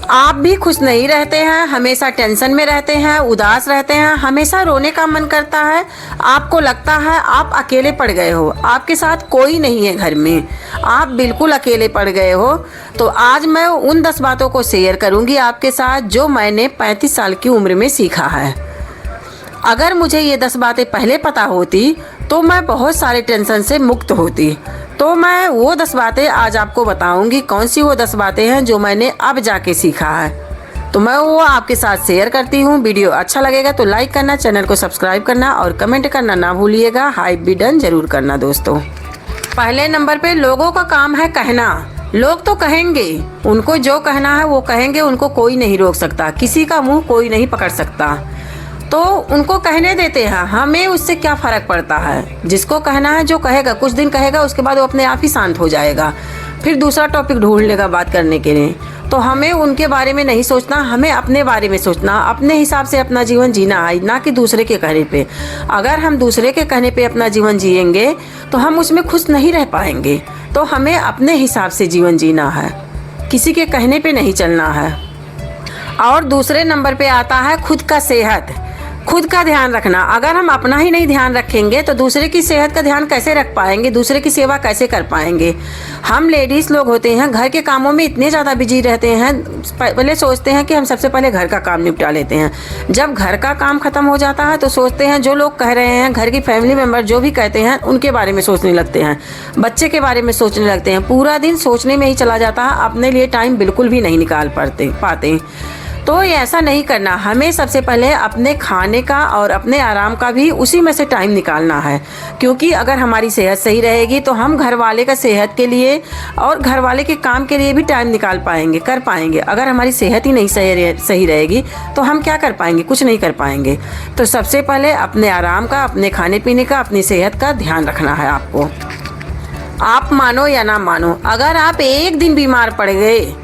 आप भी खुश नहीं रहते हैं, हमेशा टेंशन में रहते हैं, उदास रहते हैं, हमेशा रोने का मन करता है, आपको लगता है आप अकेले पड़ गए हो, आपके साथ कोई नहीं है घर में, आप बिल्कुल अकेले पड़ गए हो, तो आज मैं उन 10 बातों को शेयर करूंगी आपके साथ जो मैंने 35 साल की उम्र में सीखा है। अगर मुझे ये 10 बातें पहले पता होती तो मैं बहुत सारे टेंशन से मुक्त होती। तो मैं वो 10 बातें आज आपको बताऊंगी। कौन सी वो 10 बातें हैं जो मैंने अब जाके सीखा है, तो मैं वो आपके साथ शेयर करती हूँ। वीडियो अच्छा लगेगा तो लाइक करना, चैनल को सब्सक्राइब करना और कमेंट करना ना भूलिएगा। हाइप भी डन जरूर करना दोस्तों। पहले नंबर पे लोगों का काम है कहना। लोग तो कहेंगे, उनको जो कहना है वो कहेंगे, उनको कोई नहीं रोक सकता, किसी का मुंह कोई नहीं पकड़ सकता, तो उनको कहने देते हैं। हमें उससे क्या फ़र्क पड़ता है, जिसको कहना है जो कहेगा, कुछ दिन कहेगा, उसके बाद वो अपने आप ही शांत हो जाएगा, फिर दूसरा टॉपिक ढूंढ लेगा बात करने के लिए। तो हमें उनके बारे में नहीं सोचना, हमें अपने बारे में सोचना, अपने हिसाब से अपना जीवन जीना है, ना कि दूसरे के कहने पे। अगर हम दूसरे के कहने पे अपना जीवन जिएंगे तो हम उसमें खुश नहीं रह पाएंगे। तो हमें अपने हिसाब से जीवन जीना है, किसी के कहने पे नहीं चलना है। और दूसरे नंबर पे आता है खुद का सेहत, खुद का ध्यान रखना। अगर हम अपना ही नहीं ध्यान रखेंगे तो दूसरे की सेहत का ध्यान कैसे रख पाएंगे, दूसरे की सेवा कैसे कर पाएंगे। हम लेडीज़ लोग होते हैं, घर के कामों में इतने ज़्यादा बिजी रहते हैं, पहले सोचते हैं कि हम सबसे पहले घर का काम निपटा लेते हैं। जब घर का काम ख़त्म हो जाता है तो सोचते हैं जो लोग कह रहे हैं, घर की फैमिली मेम्बर जो भी कहते हैं उनके बारे में सोचने लगते हैं, बच्चे के बारे में सोचने लगते हैं। पूरा दिन सोचने में ही चला जाता है, अपने लिए टाइम बिल्कुल भी नहीं निकाल पाते। तो ये ऐसा नहीं करना। हमें सबसे पहले अपने खाने का और अपने आराम का भी उसी में से टाइम निकालना है, क्योंकि अगर हमारी सेहत सही रहेगी तो हम घर वाले का सेहत के लिए और घर वाले के काम के लिए भी टाइम निकाल पाएंगे, कर पाएंगे। अगर हमारी सेहत ही नहीं सही रहेगी तो हम क्या कर पाएंगे, कुछ नहीं कर पाएंगे। तो सबसे पहले अपने आराम का, अपने खाने पीने का, अपनी सेहत का ध्यान रखना है आपको। आप मानो या ना मानो, अगर आप एक दिन बीमार पड़ गए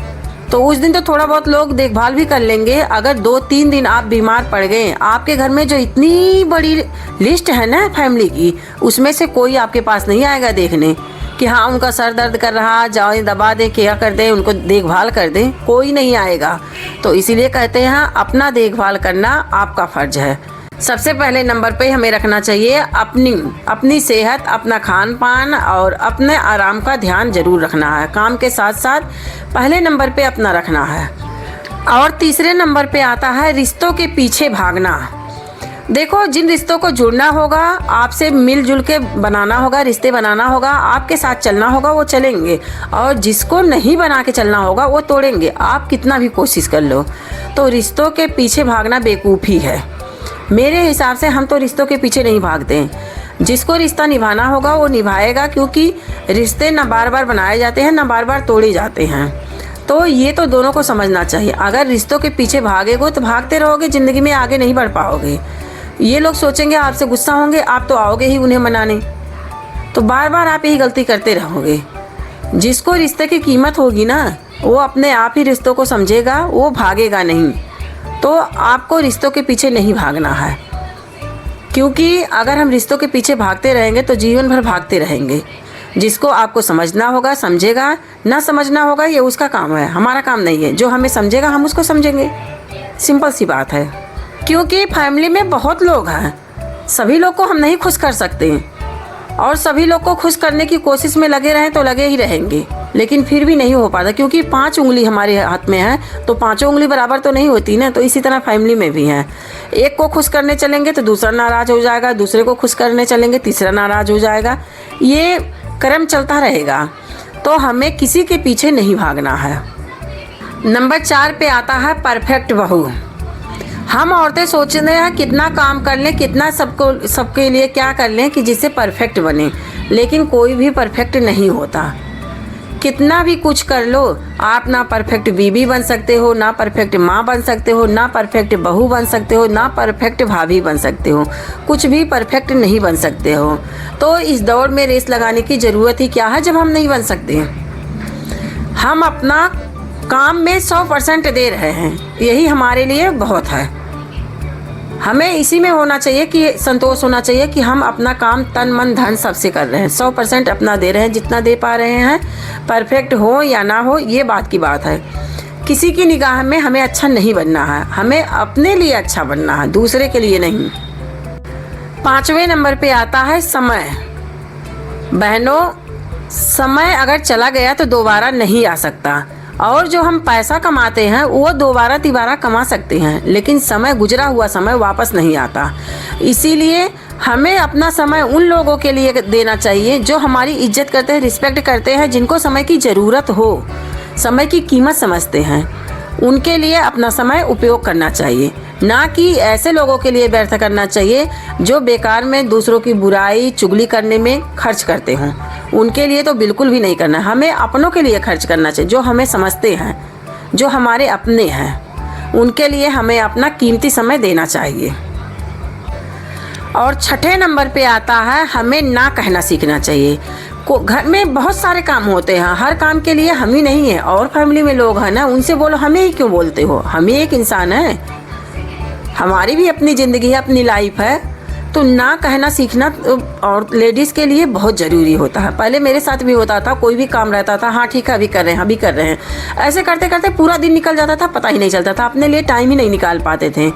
तो उस दिन तो थोड़ा बहुत लोग देखभाल भी कर लेंगे। अगर 2-3 दिन आप बीमार पड़ गए, आपके घर में जो इतनी बड़ी लिस्ट है ना फैमिली की, उसमें से कोई आपके पास नहीं आएगा देखने कि हाँ उनका सर दर्द कर रहा, जाओ दबा दें, क्या कर दें, उनको देखभाल कर दें, कोई नहीं आएगा। तो इसीलिए कहते हैं अपना देखभाल करना आपका फ़र्ज है। सबसे पहले नंबर पे हमें रखना चाहिए अपनी सेहत, अपना खान पान और अपने आराम का ध्यान जरूर रखना है। काम के साथ साथ पहले नंबर पे अपना रखना है। और तीसरे नंबर पे आता है रिश्तों के पीछे भागना। देखो, जिन रिश्तों को जुड़ना होगा, आपसे मिलजुल के बनाना होगा, रिश्ते बनाना होगा, आपके साथ चलना होगा, वो चलेंगे। और जिसको नहीं बना के चलना होगा वो तोड़ेंगे, आप कितना भी कोशिश कर लो। तो रिश्तों के पीछे भागना बेवकूफ़ी है। मेरे हिसाब से हम तो रिश्तों के पीछे नहीं भागते हैं। जिसको रिश्ता निभाना होगा वो निभाएगा, क्योंकि रिश्ते ना बार बार बनाए जाते हैं, ना बार बार तोड़े जाते हैं। तो ये तो दोनों को समझना चाहिए। अगर रिश्तों के पीछे भागेगो तो भागते रहोगे, ज़िंदगी में आगे नहीं बढ़ पाओगे। ये लोग सोचेंगे आपसे गुस्सा होंगे, आप तो आओगे ही उन्हें मनाने, तो बार बार आप यही गलती करते रहोगे। जिसको रिश्ते की कीमत होगी ना, वो अपने आप ही रिश्तों को समझेगा, वो भागेगा नहीं। तो आपको रिश्तों के पीछे नहीं भागना है, क्योंकि अगर हम रिश्तों के पीछे भागते रहेंगे तो जीवन भर भागते रहेंगे। जिसको आपको समझना होगा समझेगा, ना समझना होगा ये उसका काम है, हमारा काम नहीं है। जो हमें समझेगा हम उसको समझेंगे, सिंपल सी बात है। क्योंकि फैमिली में बहुत लोग हैं, सभी लोग को हम नहीं खुश कर सकते, और सभी लोग को खुश करने की कोशिश में लगे रहें तो लगे ही रहेंगे, लेकिन फिर भी नहीं हो पाता। क्योंकि 5 उंगली हमारे हाथ में है, तो 5 उंगली बराबर तो नहीं होती ना। तो इसी तरह फैमिली में भी है, एक को खुश करने चलेंगे तो दूसरा नाराज़ हो जाएगा, दूसरे को खुश करने चलेंगे तीसरा नाराज़ हो जाएगा, ये क्रम चलता रहेगा। तो हमें किसी के पीछे नहीं भागना है। नंबर 4 पे आता है परफेक्ट बहू। हम औरतें सोचते हैं कितना काम कर लें, कितना सबके लिए क्या कर लें कि जिससे परफेक्ट बने, लेकिन कोई भी परफेक्ट नहीं होता। कितना भी कुछ कर लो, आप ना परफेक्ट बीबी बन सकते हो, ना परफेक्ट माँ बन सकते हो, ना परफेक्ट बहू बन सकते हो, ना परफेक्ट भाभी बन सकते हो, कुछ भी परफेक्ट नहीं बन सकते हो। तो इस दौड़ में रेस लगाने की ज़रूरत ही क्या है जब हम नहीं बन सकते। हम अपना काम में 100% दे रहे हैं, यही हमारे लिए बहुत है। हमें इसी में होना चाहिए कि संतोष होना चाहिए कि हम अपना काम तन मन धन सबसे कर रहे हैं, 100% अपना दे रहे हैं, जितना दे पा रहे हैं। परफेक्ट हो या ना हो ये बात की बात है, किसी की निगाह में हमें अच्छा नहीं बनना है, हमें अपने लिए अच्छा बनना है, दूसरे के लिए नहीं। 5वें नंबर पे आता है समय। बहनों, समय अगर चला गया तो दोबारा नहीं आ सकता, और जो हम पैसा कमाते हैं वो दोबारा तिबारा कमा सकते हैं, लेकिन समय, गुजरा हुआ समय वापस नहीं आता। इसीलिए हमें अपना समय उन लोगों के लिए देना चाहिए जो हमारी इज्जत करते हैं, रिस्पेक्ट करते हैं, जिनको समय की ज़रूरत हो, समय की कीमत समझते हैं। उनके लिए अपना समय उपयोग करना चाहिए, ना कि ऐसे लोगों के लिए व्यर्थ करना चाहिए जो बेकार में दूसरों की बुराई चुगली करने में खर्च करते हों। उनके लिए तो बिल्कुल भी नहीं करना। हमें अपनों के लिए खर्च करना चाहिए, जो हमें समझते हैं, जो हमारे अपने हैं, उनके लिए हमें अपना कीमती समय देना चाहिए। और 6ठे नंबर पे आता है हमें ना कहना सीखना चाहिए। घर में बहुत सारे काम होते हैं, हर काम के लिए हम ही नहीं है, और फैमिली में लोग हैं ना, उनसे बोलो हमें ही क्यों बोलते हो, हम ही एक इंसान है, हमारी भी अपनी ज़िंदगी है, अपनी लाइफ है। तो ना कहना सीखना और लेडीज़ के लिए बहुत ज़रूरी होता है। पहले मेरे साथ भी होता था, कोई भी काम रहता था, हाँ ठीक है अभी कर रहे हैं, अभी कर रहे हैं, ऐसे करते करते पूरा दिन निकल जाता था, पता ही नहीं चलता था, अपने लिए टाइम ही नहीं निकाल पाते थे।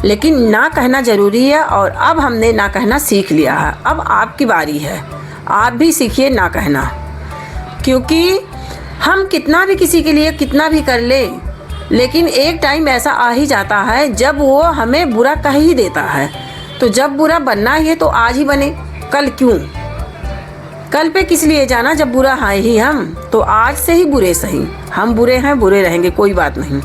लेकिन ना कहना ज़रूरी है, और अब हमने ना कहना सीख लिया है। अब आपकी बारी है, आप भी सीखिए ना कहना, क्योंकि हम कितना भी किसी के लिए कितना भी कर ले, लेकिन एक टाइम ऐसा आ ही जाता है जब वो हमें बुरा कह ही देता है। तो जब बुरा बनना ही है तो आज ही बने, कल क्यों? कल पे किस लिए जाना जब बुरा है ही हम, तो आज से ही बुरे सही, हम बुरे हैं, बुरे रहेंगे, कोई बात नहीं।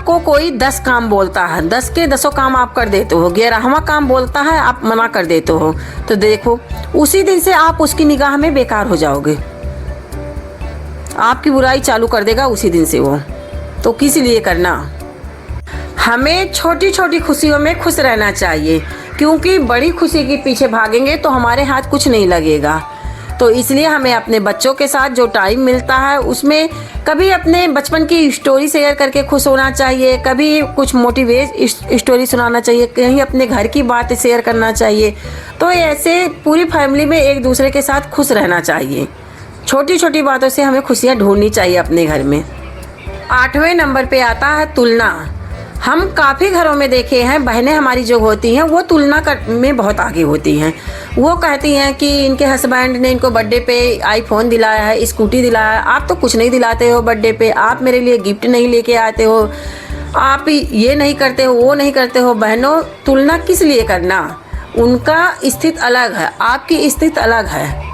को कोई 10 काम बोलता है, 10 के 10 काम आप कर देते हो, 11वां काम बोलता है आप मना कर देते हो, तो देखो उसी दिन से आप उसकी निगाह में बेकार हो जाओगे, आपकी बुराई चालू कर देगा उसी दिन से वो। तो किस लिए करना? हमें छोटी छोटी खुशियों में खुश रहना चाहिए, क्योंकि बड़ी खुशी के पीछे भागेंगे तो हमारे हाथ कुछ नहीं लगेगा। तो इसलिए हमें अपने बच्चों के साथ जो टाइम मिलता है उसमें कभी अपने बचपन की स्टोरी शेयर करके खुश होना चाहिए, कभी कुछ मोटिवेट स्टोरी सुनाना चाहिए, कहीं अपने घर की बात शेयर करना चाहिए। तो ऐसे पूरी फैमिली में एक दूसरे के साथ खुश रहना चाहिए। छोटी छोटी बातों से हमें खुशियाँ ढूंढनी चाहिए अपने घर में। 8वें नंबर पे आता है तुलना। हम काफ़ी घरों में देखे हैं, बहनें हमारी जो होती हैं वो तुलना में बहुत आगे होती हैं। वो कहती हैं कि इनके हस्बैंड ने इनको बर्थडे पे आईफोन दिलाया है, स्कूटी दिलाया है, आप तो कुछ नहीं दिलाते हो बर्थडे पे, आप मेरे लिए गिफ्ट नहीं लेके आते हो, आप ये नहीं करते हो, वो नहीं करते हो। बहनों, तुलना किस लिए करना? उनका स्थिति अलग है, आपकी स्थिति अलग है,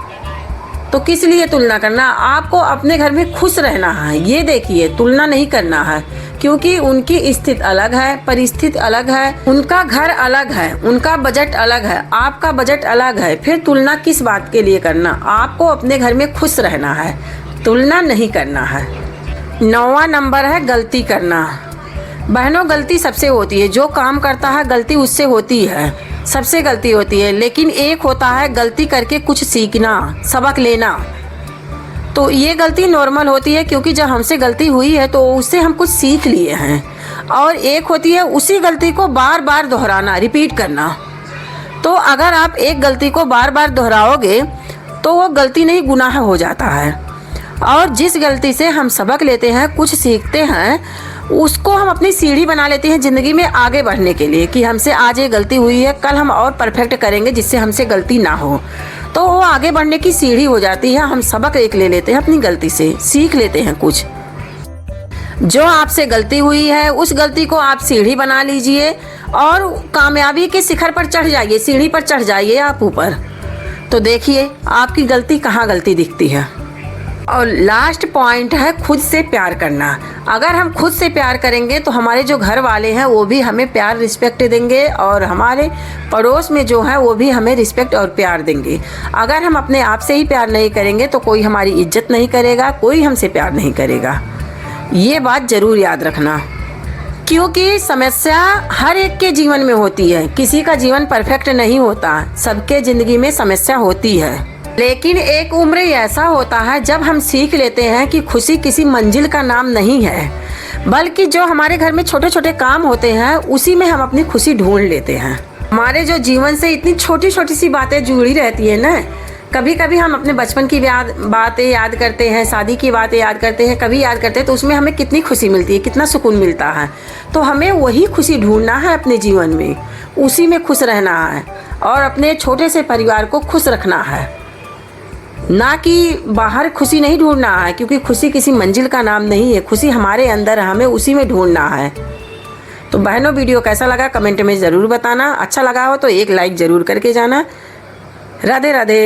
तो किस लिए तुलना करना? आपको अपने घर में खुश रहना है, ये देखिए, तुलना नहीं करना है, क्योंकि उनकी स्थिति अलग है, परिस्थिति अलग है, उनका घर अलग है, उनका बजट अलग है, आपका बजट अलग है। फिर तुलना किस बात के लिए करना? आपको अपने घर में खुश रहना है, तुलना नहीं करना है। 9वां नंबर है गलती करना। बहनों, गलती सबसे होती है, जो काम करता है गलती उससे होती है, सबसे गलती होती है। लेकिन एक होता है गलती करके कुछ सीखना, सबक लेना, तो ये गलती नॉर्मल होती है, क्योंकि जब हमसे गलती हुई है तो उससे हम कुछ सीख लिए हैं। और एक होती है उसी गलती को बार बार दोहराना, रिपीट करना। तो अगर आप एक गलती को बार बार दोहराओगे तो वो गलती नहीं, गुनाह हो जाता है। और जिस गलती से हम सबक लेते हैं, कुछ सीखते हैं, उसको हम अपनी सीढ़ी बना लेते हैं ज़िंदगी में आगे बढ़ने के लिए, कि हमसे आज ये गलती हुई है, कल हम और परफेक्ट करेंगे जिससे हमसे गलती ना हो। तो वो आगे बढ़ने की सीढ़ी हो जाती है। हम सबक एक ले लेते हैं, अपनी गलती से सीख लेते हैं कुछ। जो आपसे गलती हुई है उस गलती को आप सीढ़ी बना लीजिए और कामयाबी के शिखर पर चढ़ जाइए, सीढ़ी पर चढ़ जाइए आप ऊपर। तो देखिए आपकी गलती कहाँ गलती दिखती है। और लास्ट पॉइंट है खुद से प्यार करना। अगर हम खुद से प्यार करेंगे तो हमारे जो घर वाले हैं वो भी हमें प्यार रिस्पेक्ट देंगे, और हमारे पड़ोस में जो है वो भी हमें रिस्पेक्ट और प्यार देंगे। अगर हम अपने आप से ही प्यार नहीं करेंगे तो कोई हमारी इज्जत नहीं करेगा, कोई हमसे प्यार नहीं करेगा। ये बात ज़रूर याद रखना, क्योंकि समस्या हर एक के जीवन में होती है, किसी का जीवन परफेक्ट नहीं होता, सबके ज़िंदगी में समस्या होती है। लेकिन एक उम्र ऐसा होता है जब हम सीख लेते हैं कि खुशी किसी मंजिल का नाम नहीं है, बल्कि जो हमारे घर में छोटे छोटे काम होते हैं उसी में हम अपनी खुशी ढूंढ लेते हैं। हमारे जो जीवन से इतनी छोटी छोटी सी बातें जुड़ी रहती है ना, कभी कभी हम अपने बचपन की बातें याद करते हैं, शादी की बातें याद करते हैं, कभी याद करते हैं तो उसमें हमें कितनी खुशी मिलती है, कितना सुकून मिलता है। तो हमें वही खुशी ढूंढना है अपने जीवन में, उसी में खुश रहना है और अपने छोटे से परिवार को खुश रखना है, ना कि बाहर खुशी नहीं ढूंढना है, क्योंकि खुशी किसी मंजिल का नाम नहीं है। खुशी हमारे अंदर है, हमें उसी में ढूंढना है। तो बहनों, वीडियो कैसा लगा कमेंट में ज़रूर बताना। अच्छा लगा हो तो एक लाइक ज़रूर करके जाना। राधे राधे।